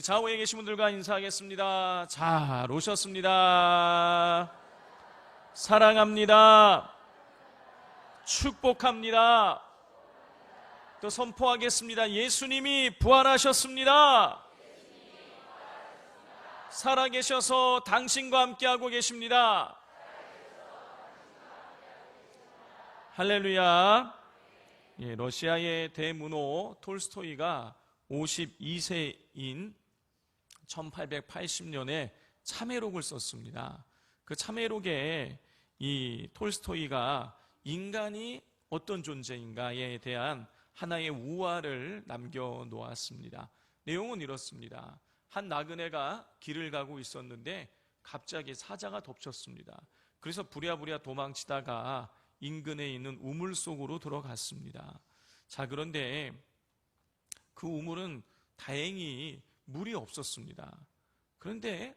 좌우에 계신 분들과 인사하겠습니다. 잘 오셨습니다. 사랑합니다. 축복합니다. 또 선포하겠습니다. 예수님이 부활하셨습니다. 살아계셔서 당신과 함께하고 계십니다. 할렐루야. 러시아의 대문호 톨스토이가 52세인 1880년에 참회록을 썼습니다. 그 참회록에 이 톨스토이가 인간이 어떤 존재인가에 대한 하나의 우화를 남겨놓았습니다. 내용은 이렇습니다. 한 나그네가 길을 가고 있었는데 갑자기 사자가 덮쳤습니다. 그래서 부랴부랴 도망치다가 인근에 있는 우물 속으로 들어갔습니다. 자, 그런데 그 우물은 다행히 물이 없었습니다. 그런데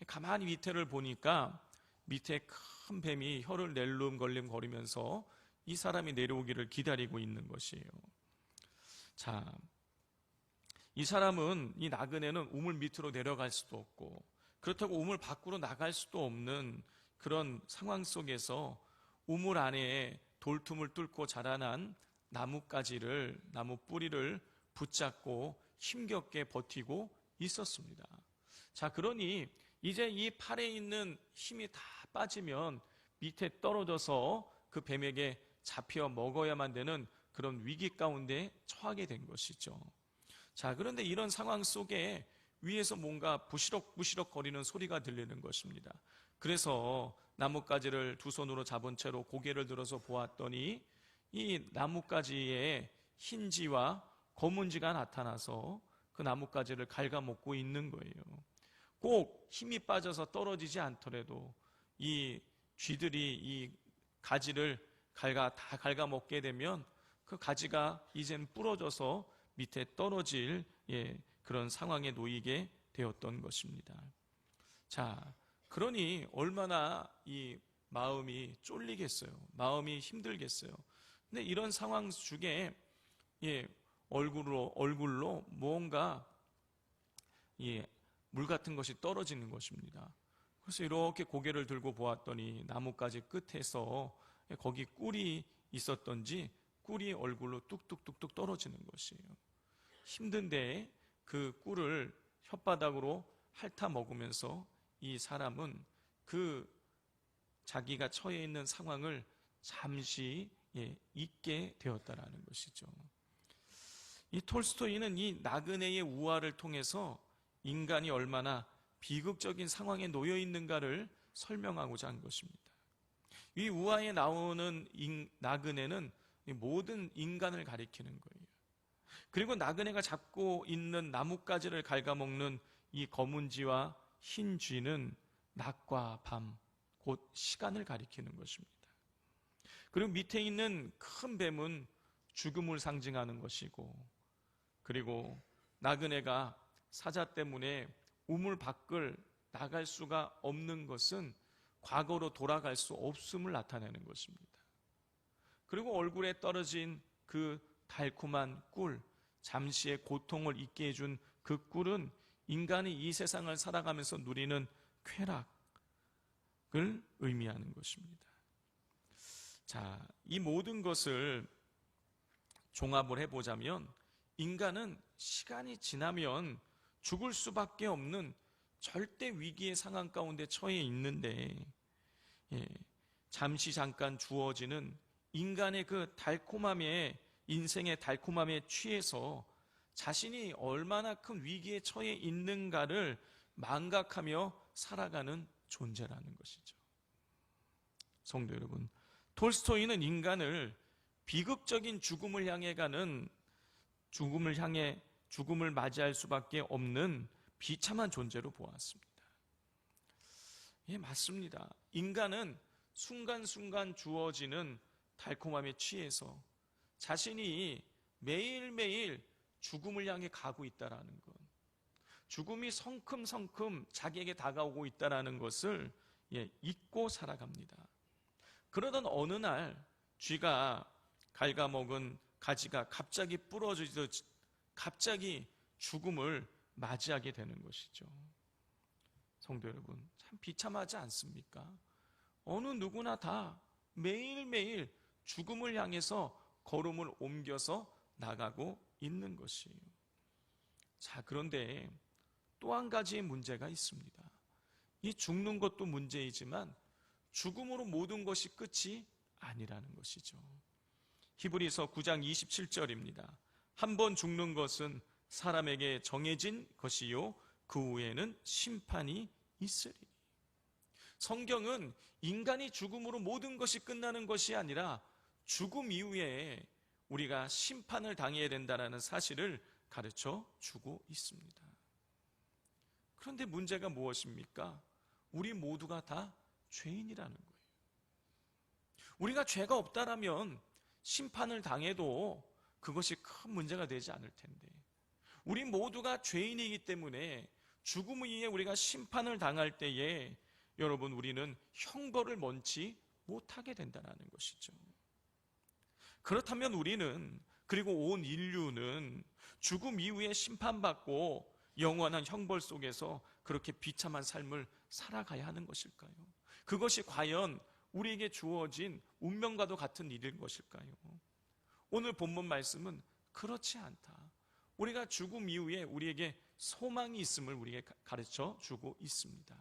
가만히 밑에를 보니까 밑에 큰 뱀이 혀를 낼름걸름 거리면서 이 사람이 내려오기를 기다리고 있는 것이에요. 자, 이 사람은, 이 나그네는 우물 밑으로 내려갈 수도 없고 그렇다고 우물 밖으로 나갈 수도 없는 그런 상황 속에서 우물 안에 돌틈을 뚫고 자라난 나뭇가지를, 나무 뿌리를 붙잡고 힘겹게 버티고 있었습니다. 자, 그러니 이제 이 팔에 있는 힘이 다 빠지면 밑에 떨어져서 그 뱀에게 잡혀 먹어야만 되는 그런 위기 가운데 처하게 된 것이죠. 자, 그런데 이런 상황 속에 위에서 뭔가 부시럭부시럭 거리는 소리가 들리는 것입니다. 그래서 나뭇가지를 두 손으로 잡은 채로 고개를 들어서 보았더니 이 나뭇가지에 흰지와 검은지가 나타나서 그 나뭇가지를 갉아먹고 있는 거예요. 꼭 힘이 빠져서 떨어지지 않더라도 이 쥐들이 이 가지를 다 갉아먹게 되면 그 가지가 이젠 부러져서 밑에 떨어질 그런 상황에 놓이게 되었던 것입니다. 자, 그러니 얼마나 이 마음이 쫄리겠어요. 마음이 힘들겠어요. 근데 이런 상황 중에 얼굴로 뭔가 물 같은 것이 떨어지는 것입니다. 그래서 이렇게 고개를 들고 보았더니 나뭇가지 끝에서 거기 꿀이 있었던지 꿀이 얼굴로 뚝뚝뚝뚝 떨어지는 것이에요. 힘든데 그 꿀을 혓바닥으로 핥아 먹으면서 이 사람은 그 자기가 처해 있는 상황을 잠시 잊게 되었다라는 것이죠. 이 톨스토이는 이 나그네의 우화를 통해서 인간이 얼마나 비극적인 상황에 놓여 있는가를 설명하고자 한 것입니다. 이 우화에 나오는 나그네는 모든 인간을 가리키는 거예요. 그리고 나그네가 잡고 있는 나뭇가지를 갉아먹는 이 검은쥐와 흰쥐는 낮과 밤, 곧 시간을 가리키는 것입니다. 그리고 밑에 있는 큰 뱀은 죽음을 상징하는 것이고, 그리고 나그네가 사자 때문에 우물 밖을 나갈 수가 없는 것은 과거로 돌아갈 수 없음을 나타내는 것입니다. 그리고 얼굴에 떨어진 그 달콤한 꿀, 잠시의 고통을 잊게 해준 그 꿀은 인간이 이 세상을 살아가면서 누리는 쾌락을 의미하는 것입니다. 자, 이 모든 것을 종합을 해보자면 인간은 시간이 지나면 죽을 수밖에 없는 절대 위기의 상황 가운데 처해 있는데 잠깐 주어지는 인간의 그 달콤함에, 인생의 달콤함에 취해서 자신이 얼마나 큰 위기에 처해 있는가를 망각하며 살아가는 존재라는 것이죠. 성도 여러분, 톨스토이는 인간을 비극적인 죽음을 향해 가는, 죽음을 맞이할 수밖에 없는 비참한 존재로 보았습니다. 맞습니다. 인간은 순간순간 주어지는 달콤함에 취해서 자신이 매일매일 죽음을 향해 가고 있다라는 것, 죽음이 성큼성큼 자기에게 다가오고 있다라는 것을 잊고 살아갑니다. 그러던 어느 날 쥐가 갉아먹은 가지가 갑자기 부러지듯 갑자기 죽음을 맞이하게 되는 것이죠. 성도 여러분, 참 비참하지 않습니까? 어느 누구나 다 매일매일 죽음을 향해서 걸음을 옮겨서 나가고 있는 것이에요. 자, 그런데 또 한 가지의 문제가 있습니다. 이 죽는 것도 문제이지만 죽음으로 모든 것이 끝이 아니라는 것이죠. 히브리서 9장 27절입니다. 한 번 죽는 것은 사람에게 정해진 것이요 그 후에는 심판이 있으리니. 성경은 인간이 죽음으로 모든 것이 끝나는 것이 아니라 죽음 이후에 우리가 심판을 당해야 된다는 사실을 가르쳐 주고 있습니다. 그런데 문제가 무엇입니까? 우리 모두가 다 죄인이라는 거예요. 우리가 죄가 없다라면 심판을 당해도 그것이 큰 문제가 되지 않을 텐데, 우리 모두가 죄인이기 때문에 죽음 이후에 우리가 심판을 당할 때에 여러분, 우리는 형벌을 면치 못하게 된다는 것이죠. 그렇다면 우리는, 그리고 온 인류는 죽음 이후에 심판받고 영원한 형벌 속에서 그렇게 비참한 삶을 살아가야 하는 것일까요? 그것이 과연 우리에게 주어진 운명과도 같은 일인 것일까요? 오늘 본문 말씀은 그렇지 않다. 우리가 죽음 이후에 우리에게 소망이 있음을 우리에게 가르쳐 주고 있습니다.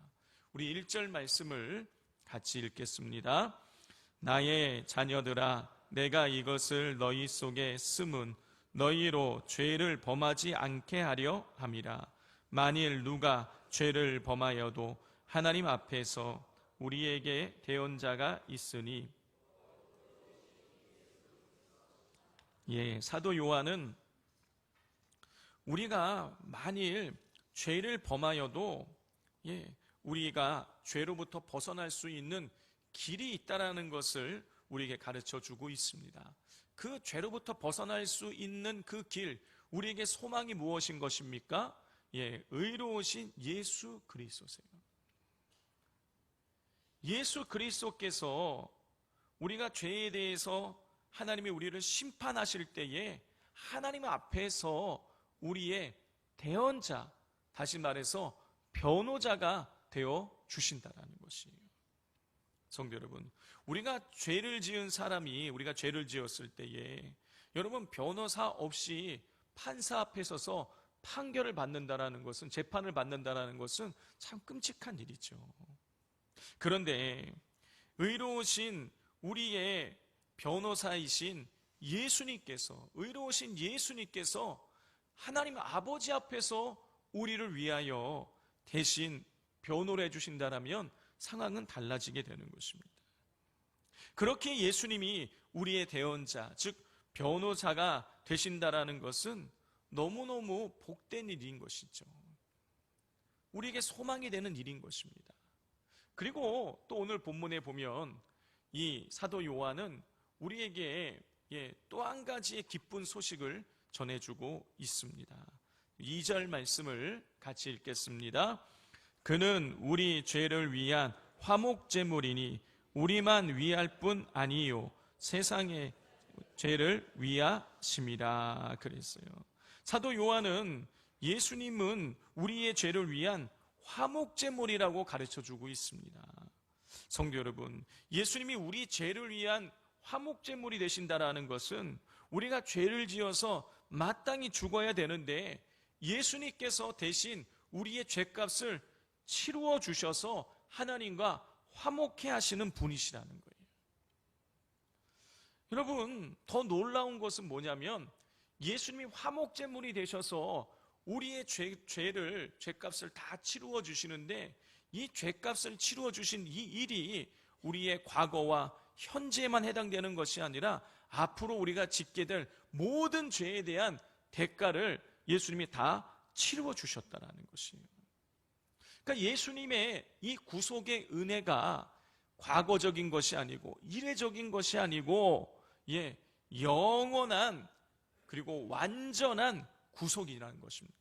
우리 1절 말씀을 같이 읽겠습니다. 나의 자녀들아, 내가 이것을 너희 속에 심은 너희로 죄를 범하지 않게 하려 함이라. 만일 누가 죄를 범하여도 하나님 앞에서 우리에게 대언자가 있으니. 사도 요한은 우리가 만일 죄를 범하여도 우리가 죄로부터 벗어날 수 있는 길이 있다라는 것을 우리에게 가르쳐 주고 있습니다. 그 죄로부터 벗어날 수 있는 그 길, 우리에게 소망이 무엇인 것입니까? 의로우신 예수 그리스도세요. 예수 그리스도께서 우리가 죄에 대해서 하나님이 우리를 심판하실 때에 하나님 앞에서 우리의 대언자, 다시 말해서 변호자가 되어 주신다라는 것이에요. 성도 여러분, 우리가 죄를 지은 사람이, 우리가 죄를 지었을 때에 여러분, 변호사 없이 판사 앞에 서서 판결을 받는다라는 것은, 재판을 받는다라는 것은 참 끔찍한 일이죠. 그런데 의로우신 우리의 변호사이신 예수님께서, 의로우신 예수님께서 하나님 아버지 앞에서 우리를 위하여 대신 변호를 해주신다라면 상황은 달라지게 되는 것입니다. 그렇게 예수님이 우리의 대언자, 즉 변호사가 되신다라는 것은 너무너무 복된 일인 것이죠. 우리에게 소망이 되는 일인 것입니다. 그리고 또 오늘 본문에 보면 이 사도 요한은 우리에게 또 한 가지의 기쁜 소식을 전해주고 있습니다. 2절 말씀을 같이 읽겠습니다. 그는 우리 죄를 위한 화목제물이니 우리만 위할 뿐 아니요 세상의 죄를 위하심이라 그랬어요. 사도 요한은 예수님은 우리의 죄를 위한 화목제물이라고 가르쳐주고 있습니다. 성도 여러분, 예수님이 우리 죄를 위한 화목제물이 되신다라는 것은 우리가 죄를 지어서 마땅히 죽어야 되는데 예수님께서 대신 우리의 죄값을 치루어 주셔서 하나님과 화목해 하시는 분이시라는 거예요. 여러분, 더 놀라운 것은 뭐냐면 예수님이 화목제물이 되셔서 우리의 죄값을 다 치루어 주시는데 이 죄값을 치루어 주신 이 일이 우리의 과거와 현재에만 해당되는 것이 아니라 앞으로 우리가 짓게 될 모든 죄에 대한 대가를 예수님이 다 치루어 주셨다는 것이에요. 그러니까 예수님의 이 구속의 은혜가 과거적인 것이 아니고 이례적인 것이 아니고 영원한 그리고 완전한 구속이라는 것입니다.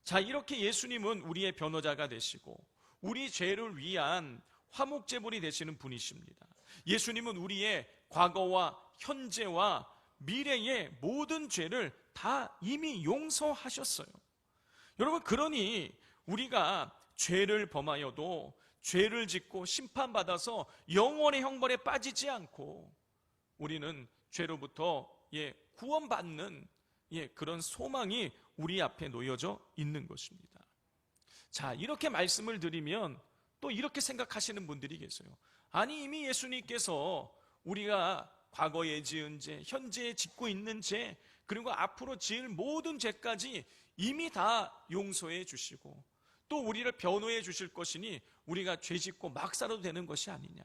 자, 이렇게 예수님은 우리의 변호자가 되시고 우리 죄를 위한 화목제물이 되시는 분이십니다. 예수님은 우리의 과거와 현재와 미래의 모든 죄를 다 이미 용서하셨어요. 여러분, 그러니 우리가 죄를 범하여도 죄를 짓고 심판받아서 영원의 형벌에 빠지지 않고 우리는 죄로부터 구원받는 그런 소망이 우리 앞에 놓여져 있는 것입니다. 자, 이렇게 말씀을 드리면 또 이렇게 생각하시는 분들이 계세요. 아니, 이미 예수님께서 우리가 과거에 지은 죄, 현재에 짓고 있는 죄, 그리고 앞으로 지을 모든 죄까지 이미 다 용서해 주시고 또 우리를 변호해 주실 것이니 우리가 죄 짓고 막 살아도 되는 것이 아니냐.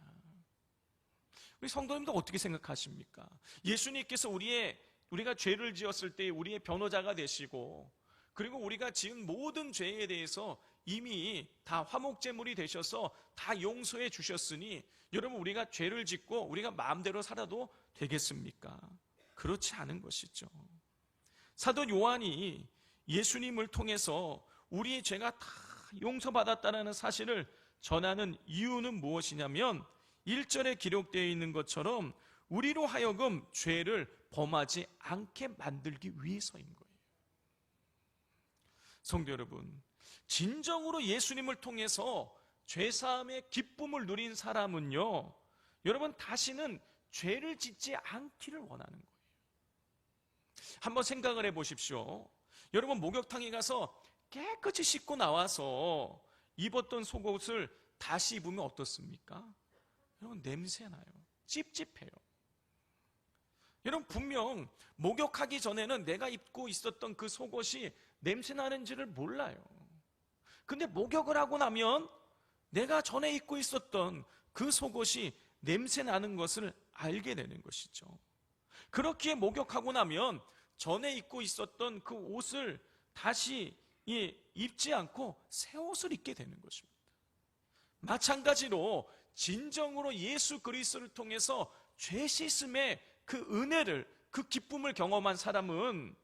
우리 성도님도 어떻게 생각하십니까? 예수님께서 우리가 죄를 지었을 때 우리의 변호자가 되시고, 그리고 우리가 지은 모든 죄에 대해서 이미 다 화목제물이 되셔서 다 용서해 주셨으니 여러분, 우리가 죄를 짓고 우리가 마음대로 살아도 되겠습니까? 그렇지 않은 것이죠. 사도 요한이 예수님을 통해서 우리의 죄가 다 용서받았다는 사실을 전하는 이유는 무엇이냐면 1절에 기록되어 있는 것처럼 우리로 하여금 죄를 범하지 않게 만들기 위해서인 거예요. 성도 여러분, 진정으로 예수님을 통해서 죄사함의 기쁨을 누린 사람은요, 여러분, 다시는 죄를 짓지 않기를 원하는 거예요. 한번 생각을 해보십시오. 여러분, 목욕탕에 가서 깨끗이 씻고 나와서 입었던 속옷을 다시 입으면 어떻습니까? 여러분, 냄새나요. 찝찝해요. 여러분, 분명 목욕하기 전에는 내가 입고 있었던 그 속옷이 냄새나는지를 몰라요. 근데 목욕을 하고 나면 내가 전에 입고 있었던 그 속옷이 냄새나는 것을 알게 되는 것이죠. 그렇기에 목욕하고 나면 전에 입고 있었던 그 옷을 다시 입지 않고 새 옷을 입게 되는 것입니다. 마찬가지로 진정으로 예수 그리스도를 통해서 죄 씻음의 그 은혜를, 그 기쁨을 경험한 사람은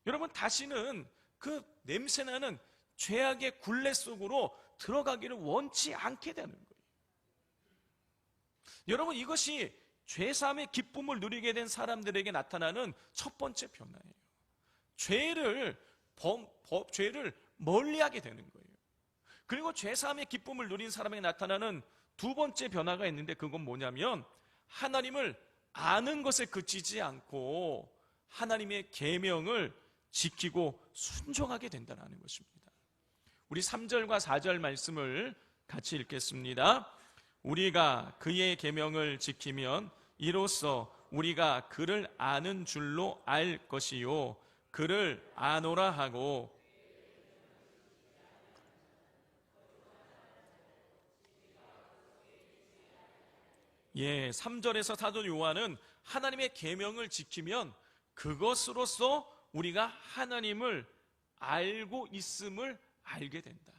여러분, 다시는 그 냄새나는 죄악의 굴레 속으로 들어가기를 원치 않게 되는 거예요. 여러분, 이것이 죄사함의 기쁨을 누리게 된 사람들에게 나타나는 첫 번째 변화예요. 죄를 멀리하게 되는 거예요. 그리고 죄사함의 기쁨을 누린 사람에게 나타나는 두 번째 변화가 있는데, 그건 뭐냐면 하나님을 아는 것에 그치지 않고 하나님의 계명을 지키고 순종하게 된다는 것입니다. 우리 3절과 4절 말씀을 같이 읽겠습니다. 우리가 그의 계명을 지키면 이로써 우리가 그를 아는 줄로 알 것이요, 그를 아노라 하고, 예, 3절에서 사도 요한은 하나님의 계명을 지키면 그것으로서 우리가 하나님을 알고 있음을 알게 된다.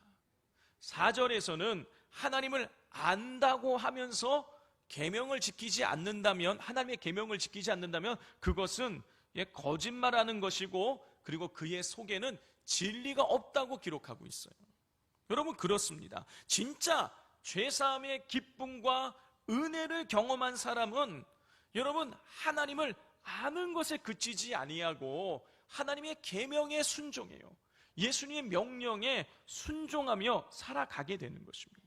4절에서는 하나님을 안다고 하면서 계명을 지키지 않는다면, 하나님의 계명을 지키지 않는다면 그것은 거짓말하는 것이고, 그리고 그의 속에는 진리가 없다고 기록하고 있어요. 여러분, 그렇습니다. 진짜 죄사함의 기쁨과 은혜를 경험한 사람은 여러분, 하나님을 아는 것에 그치지 아니하고 하나님의 계명에 순종해요. 예수님의 명령에 순종하며 살아가게 되는 것입니다.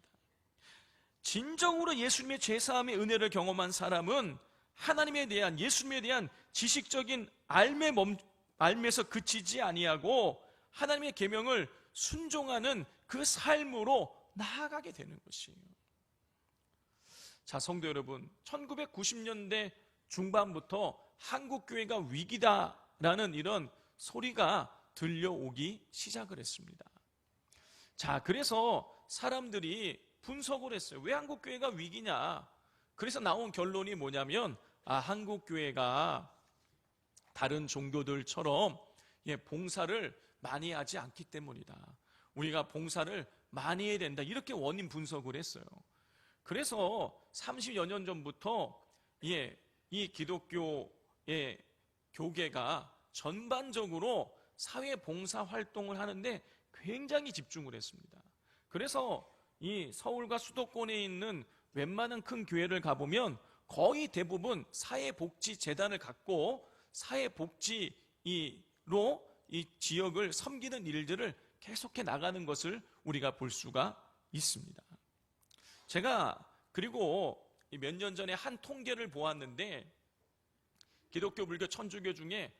진정으로 예수님의 죄사함의 은혜를 경험한 사람은 하나님에 대한, 예수님에 대한 지식적인 알매에서 그치지 아니하고 하나님의 계명을 순종하는 그 삶으로 나아가게 되는 것이에요. 자, 성도 여러분, 1990년대 중반부터 한국교회가 위기다라는 이런 소리가 들려오기 시작을 했습니다. 자, 그래서 사람들이 분석을 했어요. 왜 한국교회가 위기냐? 그래서 나온 결론이 뭐냐면, 한국교회가 다른 종교들처럼 봉사를 많이 하지 않기 때문이다. 우리가 봉사를 많이 해야 된다. 이렇게 원인 분석을 했어요. 그래서 30여 년 전부터 이 기독교의 교계가 전반적으로 사회 봉사 활동을 하는데 굉장히 집중을 했습니다. 그래서 이 서울과 수도권에 있는 웬만한 큰 교회를 가보면 거의 대부분 사회복지재단을 갖고 사회복지로 이 지역을 섬기는 일들을 계속해 나가는 것을 우리가 볼 수가 있습니다. 제가 그리고 몇 년 전에 한 통계를 보았는데, 기독교, 불교, 천주교 중에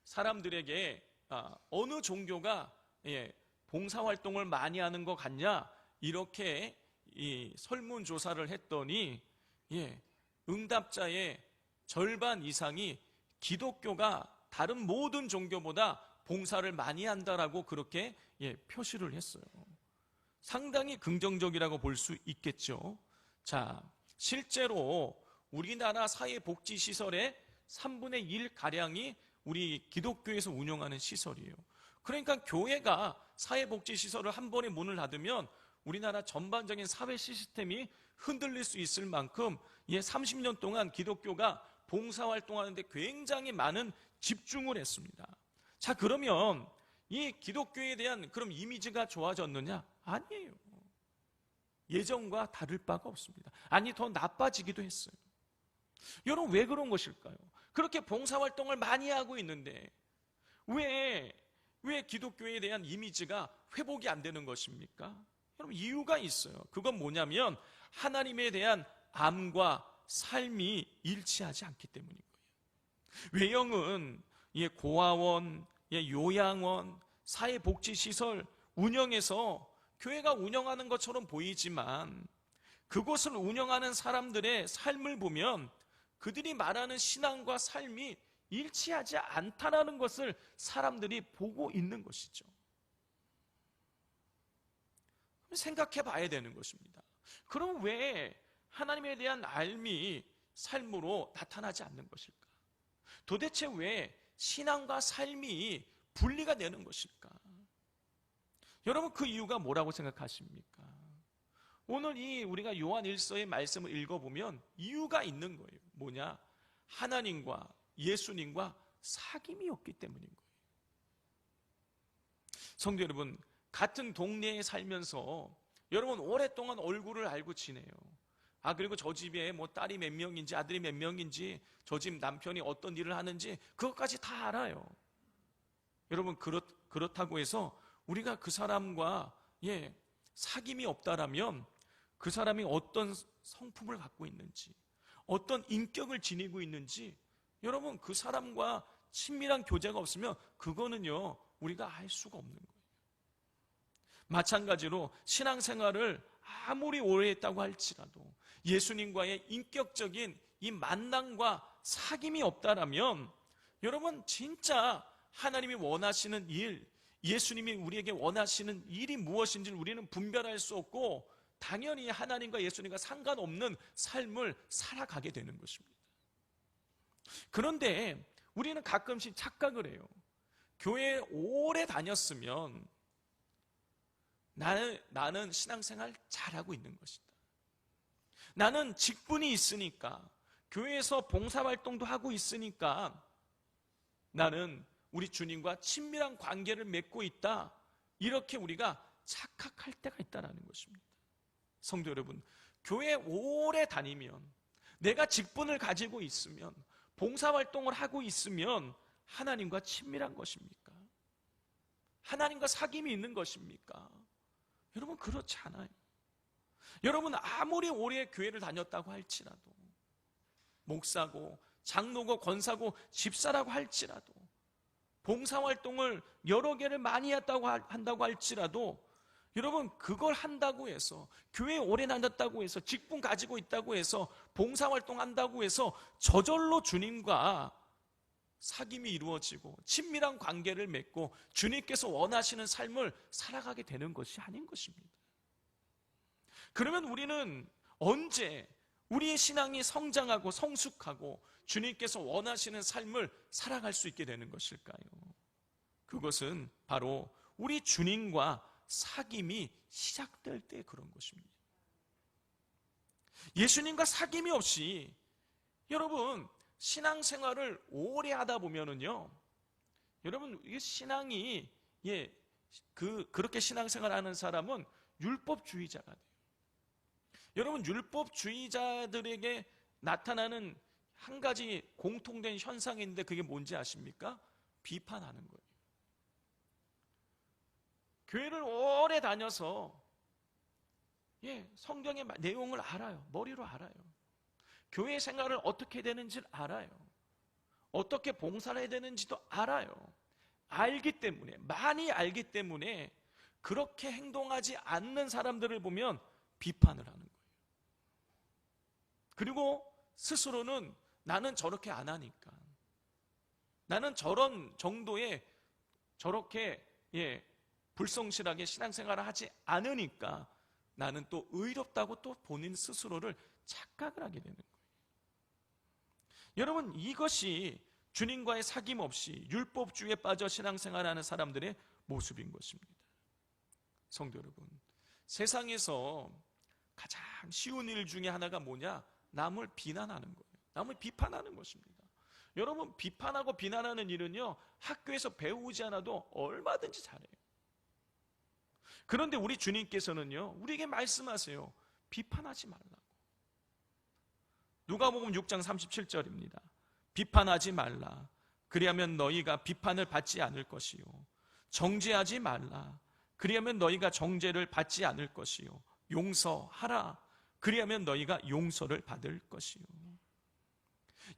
사람들에게 어느 종교가 봉사활동을 많이 하는 것 같냐, 이렇게 설문조사를 했더니 응답자의 절반 이상이 기독교가 다른 모든 종교보다 봉사를 많이 한다라고 그렇게 표시를 했어요. 상당히 긍정적이라고 볼 수 있겠죠. 자, 실제로 우리나라 사회복지시설의 3분의 1가량이 우리 기독교에서 운영하는 시설이에요. 그러니까 교회가 사회복지시설을 한 번에 문을 닫으면 우리나라 전반적인 사회 시스템이 흔들릴 수 있을 만큼 30년 동안 기독교가 봉사활동하는데 굉장히 많은 집중을 했습니다. 자, 그러면 이 기독교에 대한 그럼 이미지가 좋아졌느냐? 아니에요. 예전과 다를 바가 없습니다. 아니, 더 나빠지기도 했어요. 여러분, 왜 그런 것일까요? 그렇게 봉사활동을 많이 하고 있는데 왜 기독교에 대한 이미지가 회복이 안 되는 것입니까? 여러분, 이유가 있어요. 그건 뭐냐면 하나님에 대한 암과 삶이 일치하지 않기 때문인 거예요. 외형은 고아원, 요양원, 사회복지시설 운영에서 교회가 운영하는 것처럼 보이지만 그곳을 운영하는 사람들의 삶을 보면 그들이 말하는 신앙과 삶이 일치하지 않다는 것을 사람들이 보고 있는 것이죠. 생각해 봐야 되는 것입니다. 그럼 왜 하나님에 대한 알미 삶으로 나타나지 않는 것일까? 도대체 왜 신앙과 삶이 분리가 되는 것일까? 여러분, 그 이유가 뭐라고 생각하십니까? 오늘 우리가 요한 1서의 말씀을 읽어보면 이유가 있는 거예요. 뭐냐? 하나님과 예수님과 사귐이 없기 때문인 거예요. 성도 여러분, 같은 동네에 살면서 여러분 오랫동안 얼굴을 알고 지내요. 그리고 저 집에 딸이 몇 명인지 아들이 몇 명인지 저 집 남편이 어떤 일을 하는지 그것까지 다 알아요. 여러분, 그렇다고 해서 우리가 그 사람과 사귐이 없다라면 그 사람이 어떤 성품을 갖고 있는지, 어떤 인격을 지니고 있는지 여러분, 그 사람과 친밀한 교제가 없으면 그거는요 우리가 알 수가 없는 거예요. 마찬가지로 신앙생활을 아무리 오래 했다고 할지라도 예수님과의 인격적인 이 만남과 사귐이 없다라면 여러분, 진짜 하나님이 원하시는 일, 예수님이 우리에게 원하시는 일이 무엇인지를 우리는 분별할 수 없고 당연히 하나님과 예수님과 상관없는 삶을 살아가게 되는 것입니다. 그런데 우리는 가끔씩 착각을 해요. 교회에 오래 다녔으면 나는 신앙생활 잘하고 있는 것이다. 나는 직분이 있으니까, 교회에서 봉사활동도 하고 있으니까 나는 우리 주님과 친밀한 관계를 맺고 있다, 이렇게 우리가 착각할 때가 있다는 것입니다. 성도 여러분, 교회에 오래 다니면, 내가 직분을 가지고 있으면, 봉사활동을 하고 있으면 하나님과 친밀한 것입니까? 하나님과 사귐이 있는 것입니까? 여러분, 그렇지 않아요. 여러분, 아무리 오래 교회를 다녔다고 할지라도, 목사고 장로고 권사고 집사라고 할지라도, 봉사활동을 여러 개를 많이 한다고 할지라도 여러분, 그걸 한다고 해서, 교회에 오래 다녔다고 해서, 직분 가지고 있다고 해서, 봉사활동 한다고 해서 저절로 주님과 사귐이 이루어지고 친밀한 관계를 맺고 주님께서 원하시는 삶을 살아가게 되는 것이 아닌 것입니다. 그러면 우리는 언제 우리의 신앙이 성장하고 성숙하고 주님께서 원하시는 삶을 살아갈 수 있게 되는 것일까요? 그것은 바로 우리 주님과 사귐이 시작될 때 그런 것입니다. 예수님과 사귐이 없이 여러분 신앙생활을 오래 하다 보면은요, 여러분 이 신앙이 그렇게 신앙생활하는 사람은 율법주의자가 돼요. 여러분, 율법주의자들에게 나타나는 한 가지 공통된 현상이 있는데 그게 뭔지 아십니까? 비판하는 거예요. 교회를 오래 다녀서 성경의 내용을 알아요. 머리로 알아요. 교회 생활을 어떻게 되는지를 알아요. 어떻게 봉사를 해야 되는지도 알아요. 알기 때문에, 많이 알기 때문에 그렇게 행동하지 않는 사람들을 보면 비판을 하는 거예요. 그리고 스스로는 나는 저렇게 안 하니까, 나는 저런 정도의 저렇게 불성실하게 신앙생활을 하지 않으니까 나는 또 의롭다고 또 본인 스스로를 착각을 하게 되는 거예요. 여러분, 이것이 주님과의 사귐 없이 율법주의에 빠져 신앙생활하는 사람들의 모습인 것입니다. 성도 여러분, 세상에서 가장 쉬운 일 중에 하나가 뭐냐? 남을 비난하는 거예요. 남을 비판하는 것입니다. 여러분, 비판하고 비난하는 일은요, 학교에서 배우지 않아도 얼마든지 잘해요. 그런데 우리 주님께서는요, 우리에게 말씀하세요. 비판하지 말라고. 누가복음 6장 37절입니다. 비판하지 말라. 그리하면 너희가 비판을 받지 않을 것이요. 정죄하지 말라. 그리하면 너희가 정죄를 받지 않을 것이요. 용서하라. 그리하면 너희가 용서를 받을 것이요.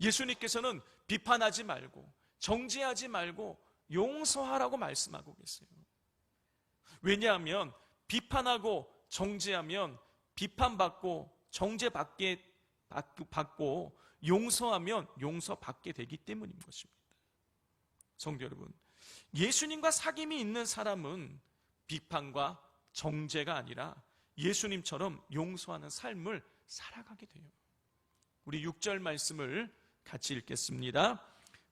예수님께서는 비판하지 말고 정죄하지 말고 용서하라고 말씀하고 계세요. 왜냐하면 비판하고 정죄하면 비판받고 정죄받고 용서하면 용서받게 되기 때문인 것입니다. 성도 여러분, 예수님과 사귐이 있는 사람은 비판과 정죄가 아니라 예수님처럼 용서하는 삶을 살아가게 돼요. 우리 6절 말씀을 같이 읽겠습니다.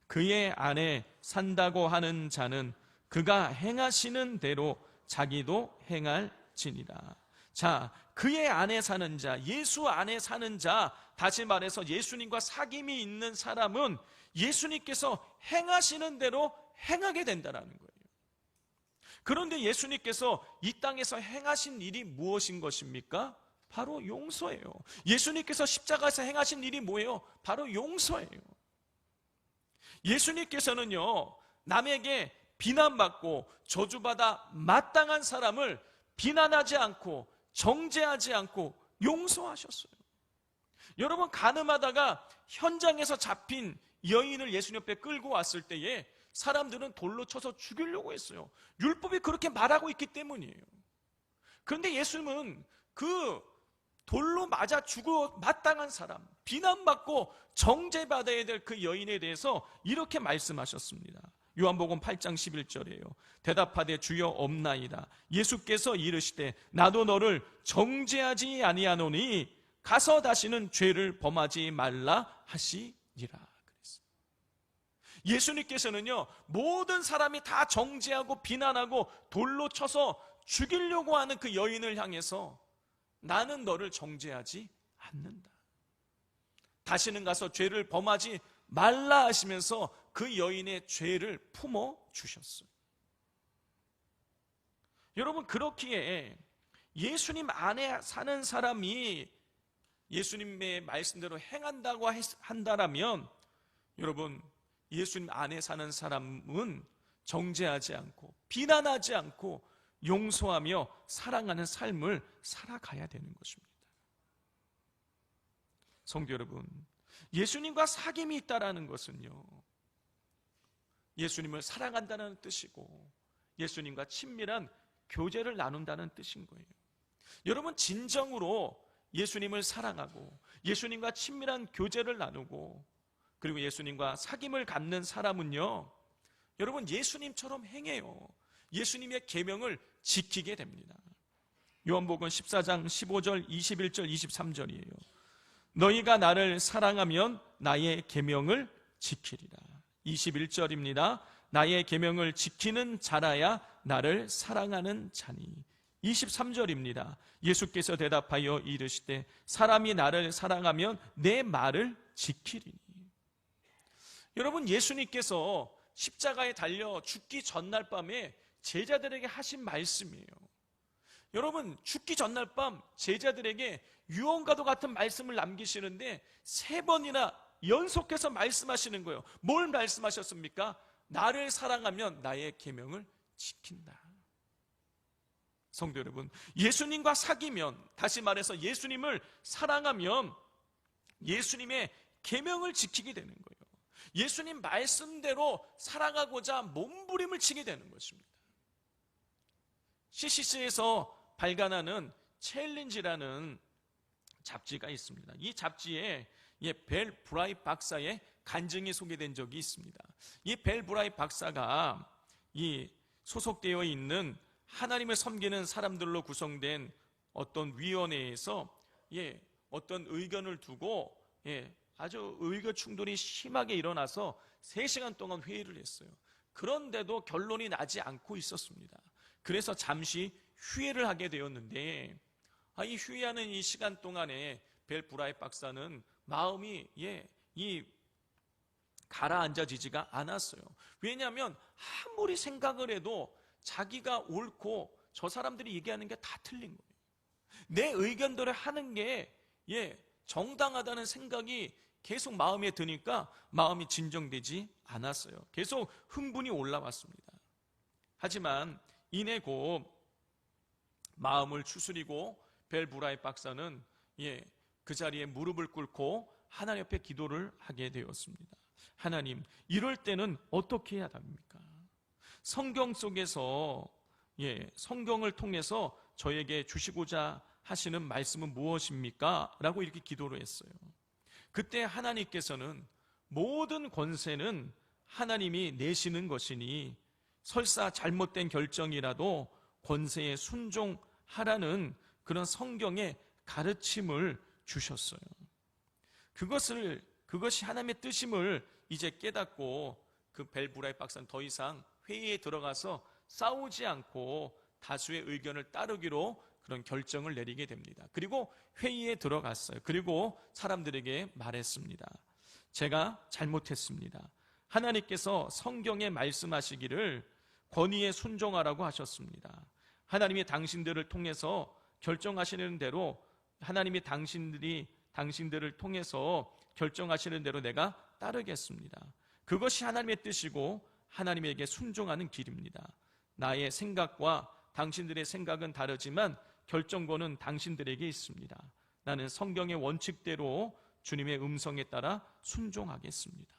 그의 안에 산다고 하는 자는 그가 행하시는 대로 자기도 행할지니라. 자, 그의 안에 사는 자, 예수 안에 사는 자, 다시 말해서 예수님과 사귐이 있는 사람은 예수님께서 행하시는 대로 행하게 된다는 거예요. 그런데 예수님께서 이 땅에서 행하신 일이 무엇인 것입니까? 바로 용서예요. 예수님께서 십자가에서 행하신 일이 뭐예요? 바로 용서예요. 예수님께서는요, 남에게 비난받고 저주받아 마땅한 사람을 비난하지 않고 정죄하지 않고 용서하셨어요. 여러분, 가늠하다가 현장에서 잡힌 여인을 예수님 옆에 끌고 왔을 때에 사람들은 돌로 쳐서 죽이려고 했어요. 율법이 그렇게 말하고 있기 때문이에요. 그런데 예수님은 그 돌로 맞아 죽어 마땅한 사람, 비난받고 정죄받아야 될 그 여인에 대해서 이렇게 말씀하셨습니다. 요한복음 8장 11절이에요. 대답하되 주여 없나이다. 예수께서 이르시되 나도 너를 정죄하지 아니하노니 가서 다시는 죄를 범하지 말라 하시니라. 예수님께서는요, 모든 사람이 다 정죄하고 비난하고 돌로 쳐서 죽이려고 하는 그 여인을 향해서 나는 너를 정죄하지 않는다. 다시는 가서 죄를 범하지 말라 하시면서 그 여인의 죄를 품어 주셨어요. 여러분, 그렇기에 예수님 안에 사는 사람이 예수님의 말씀대로 행한다고 한다라면, 여러분, 예수님 안에 사는 사람은 정죄하지 않고 비난하지 않고 용서하며 사랑하는 삶을 살아가야 되는 것입니다. 성도 여러분, 예수님과 사귐이 있다라는 것은요, 예수님을 사랑한다는 뜻이고 예수님과 친밀한 교제를 나눈다는 뜻인 거예요. 여러분, 진정으로 예수님을 사랑하고 예수님과 친밀한 교제를 나누고 그리고 예수님과 사귐을 갖는 사람은요, 여러분, 예수님처럼 행해요. 예수님의 계명을 지키게 됩니다. 요한복음 14장 15절, 21절, 23절이에요. 너희가 나를 사랑하면 나의 계명을 지키리라. 21절입니다. 나의 계명을 지키는 자라야 나를 사랑하는 자니. 23절입니다. 예수께서 대답하여 이르시되 사람이 나를 사랑하면 내 말을 지키리니. 여러분, 예수님께서 십자가에 달려 죽기 전날 밤에 제자들에게 하신 말씀이에요. 여러분, 죽기 전날 밤 제자들에게 유언과도 같은 말씀을 남기시는데 3번이나 연속해서 말씀하시는 거예요. 뭘 말씀하셨습니까? 나를 사랑하면 나의 계명을 지킨다. 성도 여러분, 예수님과 사귀면, 다시 말해서 예수님을 사랑하면 예수님의 계명을 지키게 되는 거예요. 예수님 말씀대로 살아가고자 몸부림을 치게 되는 것입니다. CCC에서 발간하는 챌린지라는 잡지가 있습니다. 이 잡지에 벨 브라이 박사의 간증이 소개된 적이 있습니다. 이 벨 브라이 박사가 이 소속되어 있는 하나님을 섬기는 사람들로 구성된 어떤 위원회에서 어떤 의견을 두고 아주 의견 충돌이 심하게 일어나서 3시간 동안 회의를 했어요. 그런데도 결론이 나지 않고 있었습니다. 그래서 잠시 휴회를 하게 되었는데, 이 휴회하는 이 시간 동안에 벨 브라이 박사는 마음이 가라앉아지지가 않았어요. 왜냐하면 아무리 생각을 해도 자기가 옳고 저 사람들이 얘기하는 게 다 틀린 거예요. 내 의견대로 하는 게 정당하다는 생각이 계속 마음에 드니까 마음이 진정되지 않았어요. 계속 흥분이 올라왔습니다. 하지만 이내 곧 마음을 추스리고 벨 브라이 박사는 그 자리에 무릎을 꿇고 하나님 옆에 기도를 하게 되었습니다. 하나님, 이럴 때는 어떻게 해야 합니까? 성경 속에서 성경을 통해서 저에게 주시고자 하시는 말씀은 무엇입니까? 라고 이렇게 기도를 했어요. 그때 하나님께서는 모든 권세는 하나님이 내시는 것이니 설사 잘못된 결정이라도 권세에 순종하라는 그런 성경의 가르침을 주셨어요. 그것이 하나님의 뜻임을 이제 깨닫고 그 벨 브라이 박사는 더 이상 회의에 들어가서 싸우지 않고 다수의 의견을 따르기로 그런 결정을 내리게 됩니다. 그리고 회의에 들어갔어요. 그리고 사람들에게 말했습니다. 제가 잘못했습니다. 하나님께서 성경에 말씀하시기를 권위에 순종하라고 하셨습니다. 하나님이 당신들을 통해서 결정하시는 대로, 하나님이 당신들을 통해서 결정하시는 대로 내가 따르겠습니다. 그것이 하나님의 뜻이고 하나님에게 순종하는 길입니다. 나의 생각과 당신들의 생각은 다르지만 결정권은 당신들에게 있습니다. 나는 성경의 원칙대로 주님의 음성에 따라 순종하겠습니다.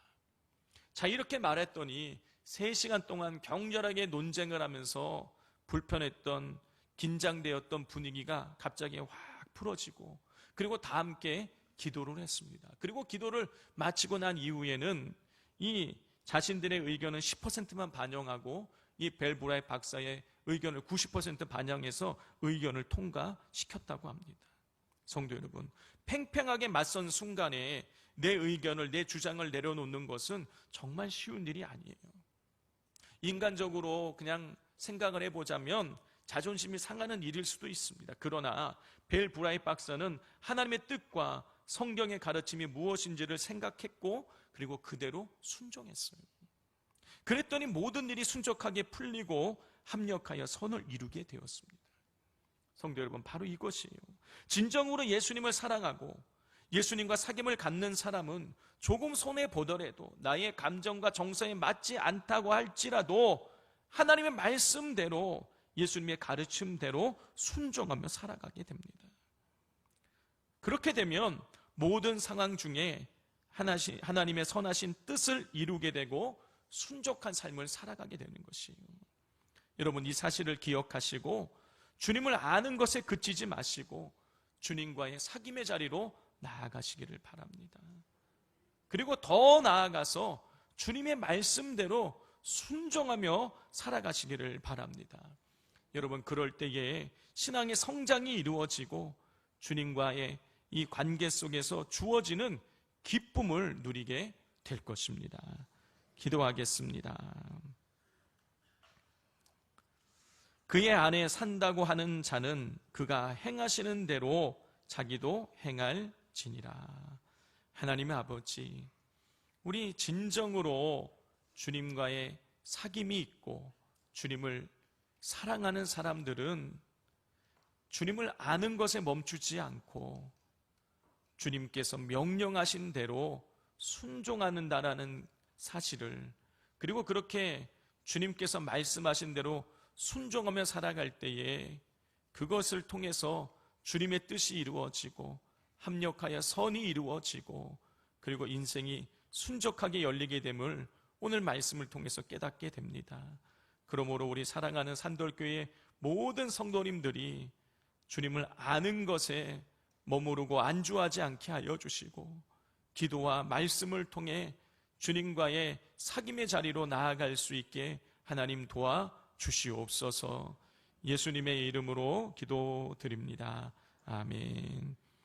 자, 이렇게 말했더니 3시간 동안 격렬하게 논쟁을 하면서 불편했던, 긴장되었던 분위기가 갑자기 확 풀어지고, 그리고 다 함께 기도를 했습니다. 그리고 기도를 마치고 난 이후에는 이 자신들의 의견은 10%만 반영하고 이 벨 브라이 박사의 의견을 90% 반영해서 의견을 통과시켰다고 합니다. 성도 여러분, 팽팽하게 맞선 순간에 내 의견을, 내 주장을 내려놓는 것은 정말 쉬운 일이 아니에요. 인간적으로 그냥 생각을 해보자면 자존심이 상하는 일일 수도 있습니다. 그러나 벨 브라이 박사는 하나님의 뜻과 성경의 가르침이 무엇인지를 생각했고, 그리고 그대로 순종했어요. 그랬더니 모든 일이 순적하게 풀리고 합력하여 선을 이루게 되었습니다. 성도 여러분, 바로 이것이에요. 진정으로 예수님을 사랑하고 예수님과 사귐을 갖는 사람은 조금 손해보더라도, 나의 감정과 정서에 맞지 않다고 할지라도 하나님의 말씀대로, 예수님의 가르침대로 순종하며 살아가게 됩니다. 그렇게 되면 모든 상황 중에 하나님의 선하신 뜻을 이루게 되고 순종한 삶을 살아가게 되는 것이에요. 여러분, 이 사실을 기억하시고 주님을 아는 것에 그치지 마시고 주님과의 사귐의 자리로 나아가시기를 바랍니다. 그리고 더 나아가서 주님의 말씀대로 순종하며 살아가시기를 바랍니다. 여러분, 그럴 때에 신앙의 성장이 이루어지고 주님과의 이 관계 속에서 주어지는 기쁨을 누리게 될 것입니다. 기도하겠습니다. 그의 안에 산다고 하는 자는 그가 행하시는 대로 자기도 행할지니라. 하나님의 아버지, 우리 진정으로 주님과의 사귐이 있고 주님을 사랑하는 사람들은 주님을 아는 것에 멈추지 않고 주님께서 명령하신 대로 순종하는다라는 사실을, 그리고 그렇게 주님께서 말씀하신 대로 순종하며 살아갈 때에 그것을 통해서 주님의 뜻이 이루어지고 합력하여 선이 이루어지고 그리고 인생이 순적하게 열리게 됨을 오늘 말씀을 통해서 깨닫게 됩니다. 그러므로 우리 사랑하는 산돌교회 모든 성도님들이 주님을 아는 것에 머무르고 안주하지 않게 하여 주시고 기도와 말씀을 통해 주님과의 사귐의 자리로 나아갈 수 있게 하나님 도와 주시옵소서. 예수님의 이름으로 기도드립니다. 아멘.